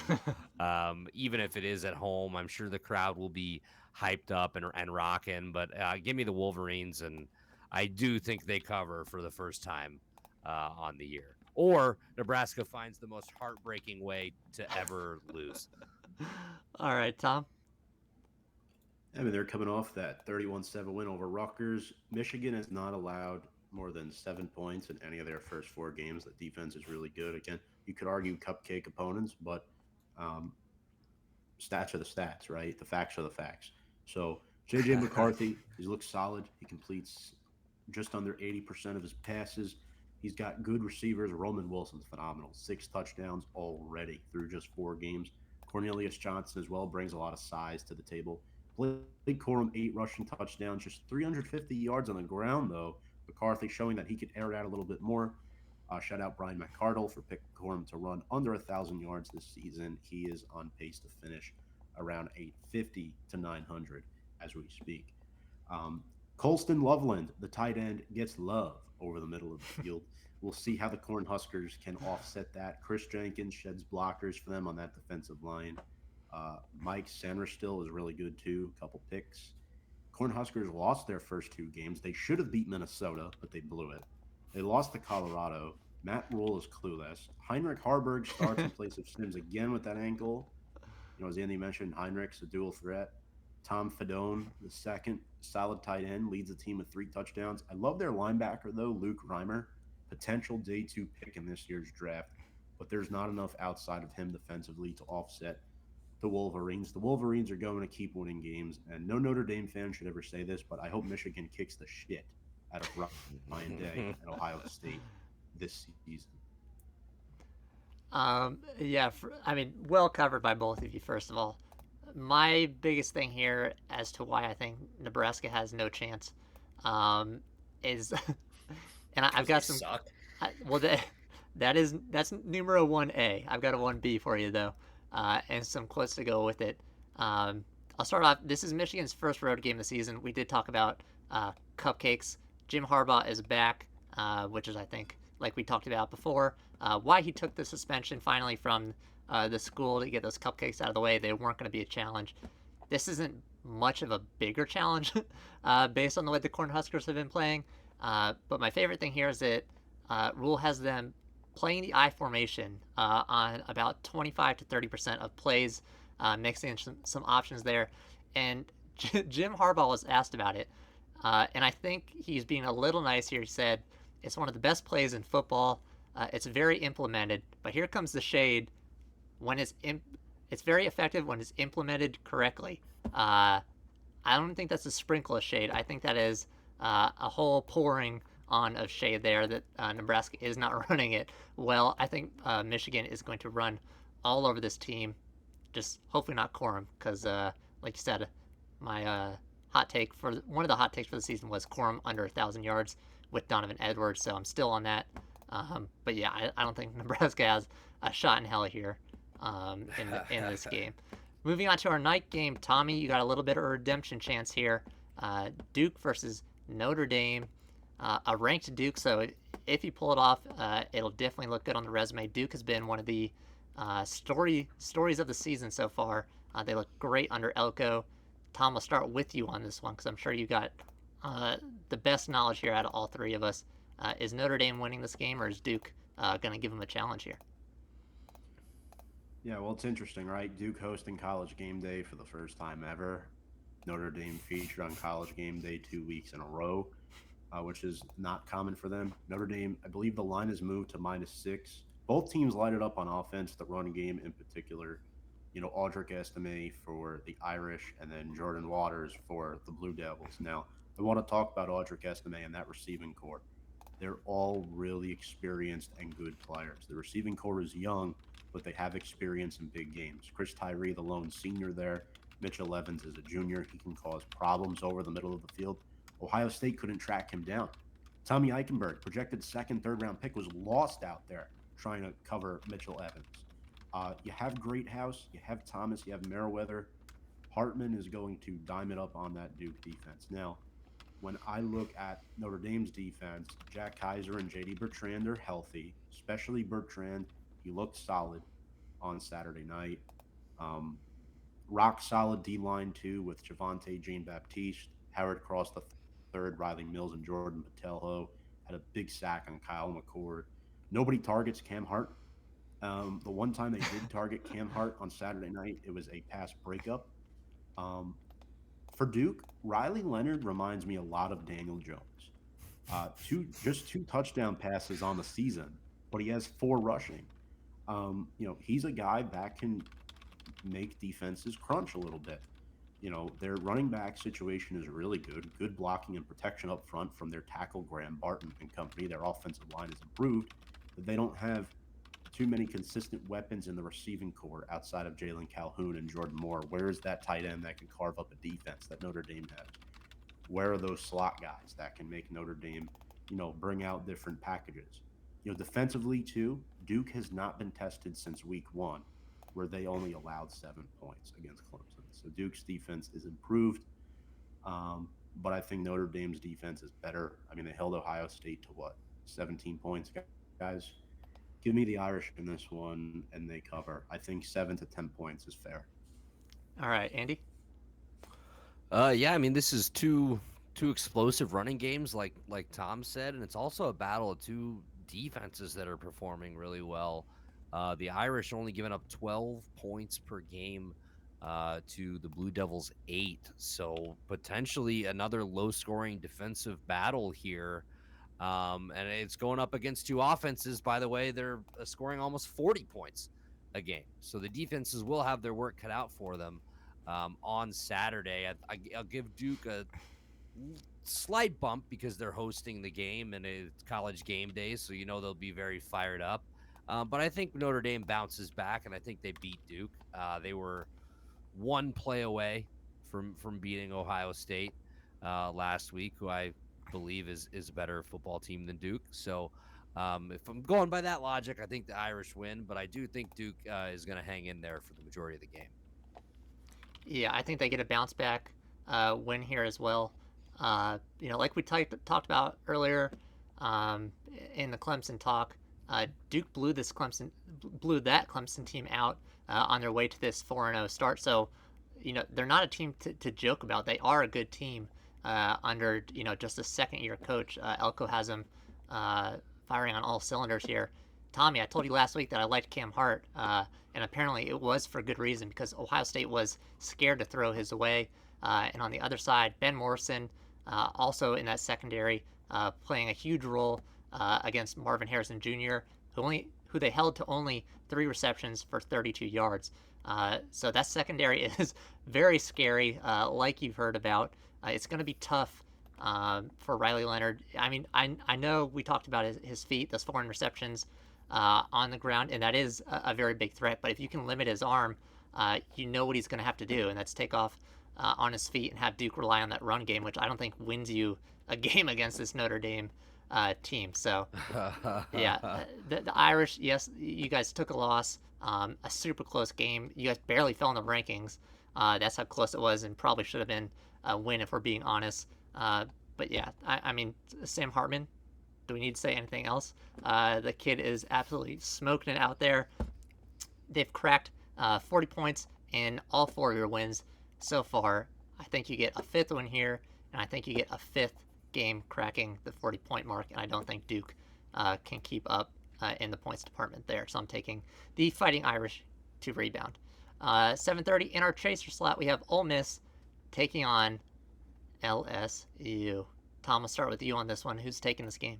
[SPEAKER 2] Even if it is at home, I'm sure the crowd will be hyped up and rocking, but give me the Wolverines, and I do think they cover for the first time on the year. Or Nebraska finds the most heartbreaking way to ever lose.
[SPEAKER 1] All right, Tom.
[SPEAKER 3] I mean, they're coming off that 31-7 win over Rutgers. Michigan has not allowed more than 7 points in any of their first 4 games. The defense is really good. Again, you could argue cupcake opponents, but stats are the stats, right? The facts are the facts. So J.J. McCarthy, he looks solid. He completes just under 80% of his passes. He's got good receivers. Roman Wilson's phenomenal. 6 touchdowns already through just 4 games. Cornelius Johnson as well brings a lot of size to the table. Blake Corum, 8 rushing touchdowns, just 350 yards on the ground, though. McCarthy showing that he could air it out a little bit more. Shout out Brian McCardle for picking Corum to run under 1,000 yards this season. He is on pace to finish around 850 to 900 as we speak. Colston Loveland, the tight end, gets love over the middle of the field. We'll see how the Cornhuskers can offset that. Chris Jenkins sheds blockers for them on that defensive line. Mike Sanderstill is really good too. A couple picks. Cornhuskers lost their first 2 games. They should have beat Minnesota, but they blew it. They lost to Colorado. Matt Rule is clueless. Heinrich Harburg starts in place of Sims again with that ankle. As Andy mentioned, Heinrich's a dual threat. Tom Fedone, the second solid tight end, leads the team with 3 touchdowns. I love their linebacker, though, Luke Reimer, potential day 2 pick in this year's draft, but there's not enough outside of him defensively to offset the Wolverines. The Wolverines are going to keep winning games, and no Notre Dame fan should ever say this, but I hope Michigan kicks the shit out of Ryan Day at Ohio State this season.
[SPEAKER 1] Well covered by both of you, first of all. My biggest thing here as to why I think Nebraska has no chance is, and I've got some.
[SPEAKER 2] Suck.
[SPEAKER 1] That's numero 1A. I've got a 1B for you though, and some quotes to go with it. I'll start off. This is Michigan's first road game of the season. We did talk about cupcakes. Jim Harbaugh is back, which is, I think, like we talked about before, why he took the suspension finally from the school to get those cupcakes out of the way. They weren't going to be a challenge. This isn't much of a bigger challenge based on the way the Cornhuskers have been playing. But my favorite thing here is that Rule has them playing the I formation on about 25 to 30% of plays, mixing in some options there. And Jim Harbaugh was asked about it, and I think he's being a little nice here. He said, it's one of the best plays in football. It's very implemented, but here comes the shade. When it's very effective when it's implemented correctly. I don't think that's a sprinkle of shade. I think that is a whole pouring on of shade there that Nebraska is not running it well. I think Michigan is going to run all over this team. Just hopefully not Corum, because like you said, my hot take for one of the hot takes for the season was Corum under 1,000 yards with Donovan Edwards. So I'm still on that. But yeah, I don't think Nebraska has a shot in hell here in this game. Moving on to our night game, Tommy, you got a little bit of a redemption chance here. Duke versus Notre Dame, a ranked Duke. So if you pull it off, it'll definitely look good on the resume. Duke has been one of the stories of the season so far. They look great under Elko. Tom, we'll start with you on this one because I'm sure you got the best knowledge here out of all three of us. Is Notre Dame winning this game, or is Duke going to give them a challenge here?
[SPEAKER 3] Yeah, well, it's interesting, right? Duke hosting College Game Day for the first time ever. Notre Dame featured on College Game Day 2 weeks in a row, which is not common for them. Notre Dame, I believe the line has moved to -6. Both teams light it up on offense, the run game in particular. Audric Estime for the Irish, and then Jordan Waters for the Blue Devils. Now, I want to talk about Audric Estime and that receiving core. They're all really experienced and good players. The receiving core is young, but they have experience in big games. Chris Tyree, the lone senior there. Mitchell Evans is a junior. He can cause problems over the middle of the field. Ohio State couldn't track him down. Tommy Eichenberg, projected second, third-round pick, was lost out there trying to cover Mitchell Evans. You have Greathouse, you have Thomas, you have Meriwether. Hartman is going to dime it up on that Duke defense. Now, when I look at Notre Dame's defense, Jack Kaiser and J.D. Bertrand are healthy, especially Bertrand. He looked solid on Saturday night. Rock solid D-line, too, with Javante Jean-Baptiste, Howard Cross the third, Riley Mills, and Jordan Patelho. Had a big sack on Kyle McCord. Nobody targets Cam Hart. The one time they did target Cam Hart on Saturday night, it was a pass breakup. For Duke, Riley Leonard reminds me a lot of Daniel Jones. Just two touchdown passes on the season, but he has 4 rushing. He's a guy that can make defenses crunch a little bit. Their running back situation is really good. Good blocking and protection up front from their tackle, Graham Barton and company. Their offensive line is improved, but they don't have too many consistent weapons in the receiving core outside of Jalen Calhoun and Jordan Moore. Where is that tight end that can carve up a defense that Notre Dame has? Where are those slot guys that can make Notre Dame, bring out different packages? Defensively, too, Duke has not been tested since week 1, where they only allowed 7 points against Clemson. So Duke's defense is improved, but I think Notre Dame's defense is better. I mean, they held Ohio State to 17 points, guys? Give me the Irish in this one, and they cover. I think 7 to 10 points is fair.
[SPEAKER 1] All right, Andy?
[SPEAKER 2] Yeah, I mean, this is two explosive running games, like Tom said, and it's also a battle of two defenses that are performing really well. The Irish only giving up 12 points per game to the Blue Devils 8, so potentially another low-scoring defensive battle here. And it's going up against two offenses, by the way. They're scoring almost 40 points a game. So the defenses will have their work cut out for them on Saturday. I'll give Duke a slight bump because they're hosting the game and it's College Game Day, so they'll be very fired up. But I think Notre Dame bounces back, and I think they beat Duke. They were one play away from beating Ohio State last week, who I believe is a better football team than Duke. So if I'm going by that logic, I think the Irish win, but I do think Duke is going to hang in there for the majority of the game.
[SPEAKER 1] Yeah, I think they get a bounce back win here as well. Like we talked about earlier in the Clemson talk, Duke blew that Clemson team out on their way to this 4-0 start. So, they're not a team to joke about. They are a good team under, just a second-year coach. Elko has them firing on all cylinders here. Tommy, I told you last week that I liked Cam Hart, and apparently it was for good reason because Ohio State was scared to throw his way. And on the other side, Ben Morrison, also in that secondary, playing a huge role against Marvin Harrison Jr., who they held to only 3 receptions for 32 yards. So that secondary is very scary, like you've heard about. It's going to be tough for Riley Leonard. I mean, I know we talked about his feet, those 4 interceptions on the ground, and that is a very big threat. But if you can limit his arm, you know what he's going to have to do, and that's take off on his feet and have Duke rely on that run game, which I don't think wins you a game against this Notre Dame team. So, yeah, the Irish, yes, you guys took a loss, a super close game. You guys barely fell in the rankings. That's how close it was, and probably should have been a win if we're being honest. But yeah, I mean, Sam Hartman, do we need to say anything else? The kid is absolutely smoking it out there. They've cracked 40 points in all 4 of your wins so far. I think you get a 5th win here, and I think you get a 5th game cracking the 40-point mark, and I don't think Duke can keep up in the points department there. So I'm taking the Fighting Irish to rebound. 7:30 in our chaser slot, we have Ole Miss taking on LSU. Tom, I'll start with you on this one. Who's taking this game?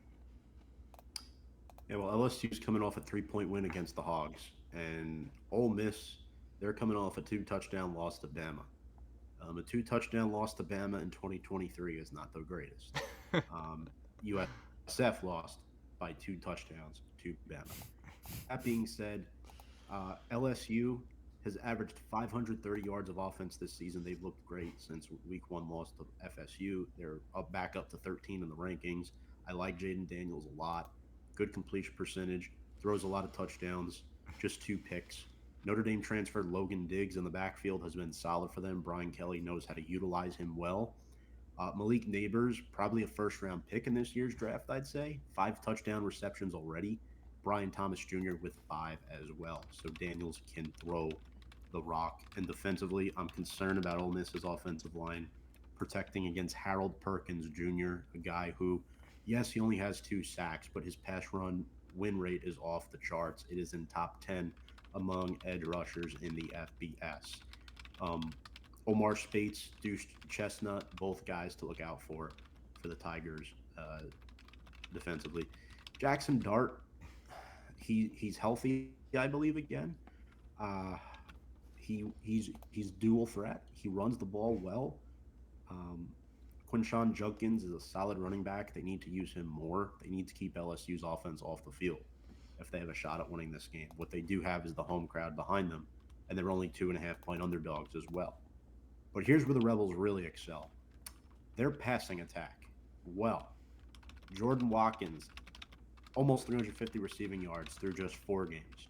[SPEAKER 3] Yeah, well, LSU's coming off a 3-point win against the Hogs, and Ole Miss, they're coming off a 2-touchdown loss to Bama. A 2-touchdown loss to Bama in 2023 is not the greatest. USF lost by 2 touchdowns to Bama. That being said, LSU has averaged 530 yards of offense this season. They've looked great since week 1 loss to FSU. They're back up to 13 in the rankings. I like Jaden Daniels a lot. Good completion percentage, throws a lot of touchdowns, just 2 picks. Notre Dame transferred Logan Diggs in the backfield, has been solid for them. Brian Kelly knows how to utilize him well. Malik Neighbors, probably a first-round pick in this year's draft, I'd say. 5 touchdown receptions already. Brian Thomas Jr. with 5 as well. So Daniels can throw the rock. And defensively, I'm concerned about Ole Miss's offensive line protecting against Harold Perkins Jr., a guy who, yes, he only has 2 sacks, but his pass run win rate is off the charts. It is in top 10 among edge rushers in the FBS. Omar Spates, Deuce Chestnut, both guys to look out for the Tigers defensively. Jackson Dart, he's healthy, I believe, again. He's dual threat. He runs the ball well. Quinshawn Judkins is a solid running back. They need to use him more. They need to keep LSU's offense off the field if they have a shot at winning this game. What they do have is the home crowd behind them, and they're only 2.5-point underdogs as well. But here's where the Rebels really excel. Their passing attack. Well, Jordan Watkins, almost 350 receiving yards through just 4 games.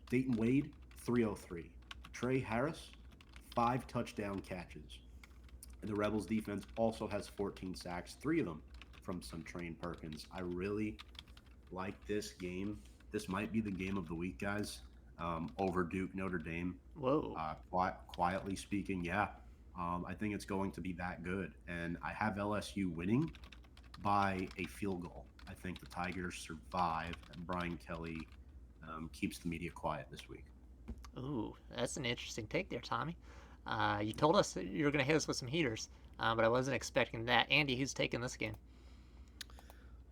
[SPEAKER 3] Dayton Wade, 303. Trey Harris, 5 touchdown catches. And the Rebels defense also has 14 sacks, 3 of them from Suntrain Perkins. I really like this game. This might be the game of the week, guys, over Duke Notre Dame.
[SPEAKER 1] Whoa.
[SPEAKER 3] Quietly speaking, yeah. I think it's going to be that good. And I have LSU winning by a field goal. I think the Tigers survive, and Brian Kelly keeps the media quiet this week.
[SPEAKER 1] Ooh, that's an interesting take there, Tommy. You told us that you were going to hit us with some heaters, but I wasn't expecting that. Andy, who's taking this game?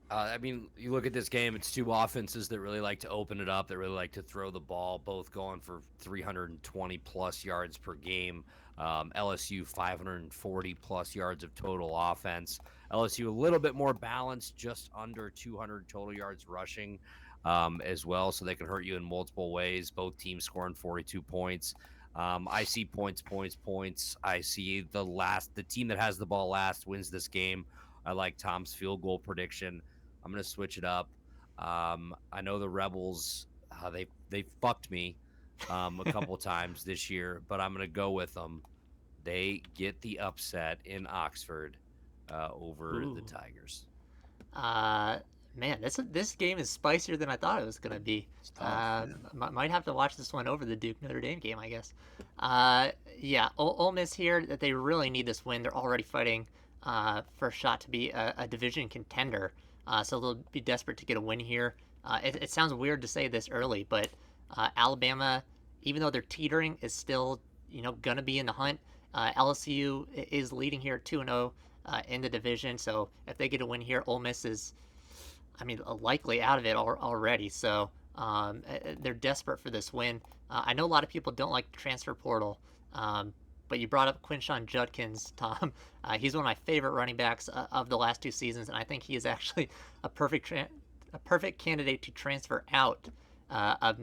[SPEAKER 2] I mean, you look at this game, it's 2 offenses that really like to open it up, that really like to throw the ball, both going for 320-plus yards per game. LSU, 540-plus yards of total offense. LSU, a little bit more balanced, just under 200 total yards rushing as well, so they can hurt you in multiple ways. Both teams scoring 42 points. I see points. I see the team that has the ball last wins this game. I like Tom's field goal prediction. I'm going to switch it up. I know the Rebels, they fucked me a couple times this year, but I'm going to go with them. They get the upset in Oxford over the Tigers.
[SPEAKER 1] Man, this game is spicier than I thought it was gonna be.
[SPEAKER 3] It's tough, man.
[SPEAKER 1] Might have to watch this one over the Duke Notre Dame game, I guess. Yeah, Ole Miss here. That they really need this win. They're already fighting for a shot to be a division contender. So they'll be desperate to get a win here. It sounds weird to say this early, but Alabama, even though they're teetering, is still gonna be in the hunt. LSU is leading here 2-0 in the division. So if they get a win here, Ole Miss is, likely out of it already. So they're desperate for this win. I know a lot of people don't like the transfer portal, but you brought up Quinshon Judkins, Tom. He's one of my favorite running backs of the last 2 seasons, and I think he is actually a perfect candidate to transfer out of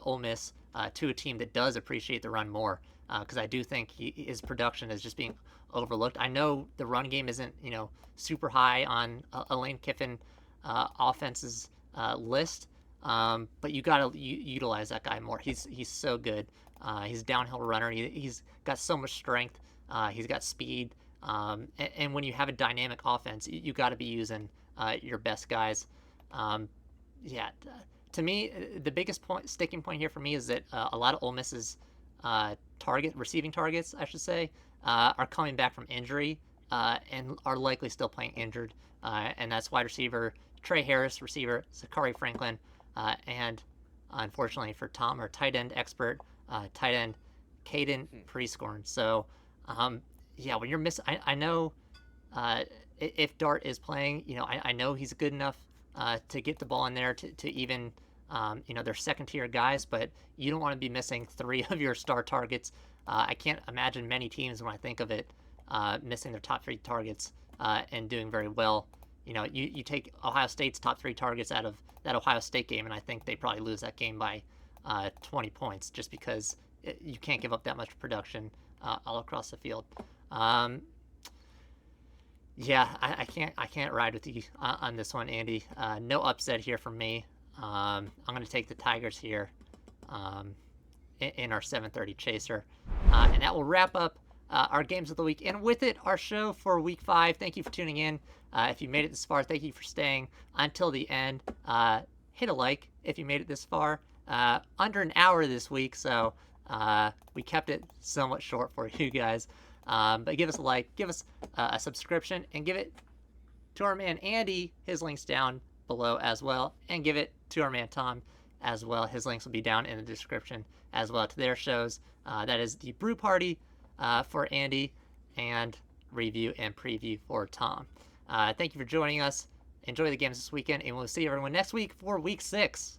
[SPEAKER 1] Ole Miss to a team that does appreciate the run more. Because I do think his production is just being overlooked. I know the run game isn't super high on Lane Kiffin offense's list, but you got to utilize that guy more. He's so good. He's a downhill runner. He's got so much strength. He's got speed. And when you have a dynamic offense, you got to be using your best guys. Yeah, to me, the biggest sticking point here for me is that a lot of Ole Miss's receiving targets, I should say, are coming back from injury and are likely still playing injured. And that's wide receiver Trey Harris, receiver Zachary Franklin, and unfortunately for Tom, our tight end expert, tight end Caden Prescorn. So, yeah, when you're missing, I know if Dart is playing, I know he's good enough to get the ball in there to even, they're second tier guys, but you don't want to be missing 3 of your star targets. I can't imagine many teams, when I think of it, missing their top 3 targets and doing very well. You take Ohio State's top 3 targets out of that Ohio State game, and I think they probably lose that game by 20 points just because you can't give up that much production all across the field. Yeah, I can't ride with you on this one, Andy. No upset here from me. I'm going to take the Tigers here in our 7:30 chaser. And that will wrap up our games of the week. And with it, our show for week 5. Thank you for tuning in. If you made it this far, thank you for staying until the end. Hit a like if you made it this far. Under an hour this week, so we kept it somewhat short for you guys. But give us a like, give us a subscription, and give it to our man Andy. His link's down below as well. And give it to our man Tom as well. His links will be down in the description as well to their shows. That is the Brew Party for Andy and Review and Preview for Tom. Thank you for joining us. Enjoy the games this weekend, and we'll see everyone next week for week 6.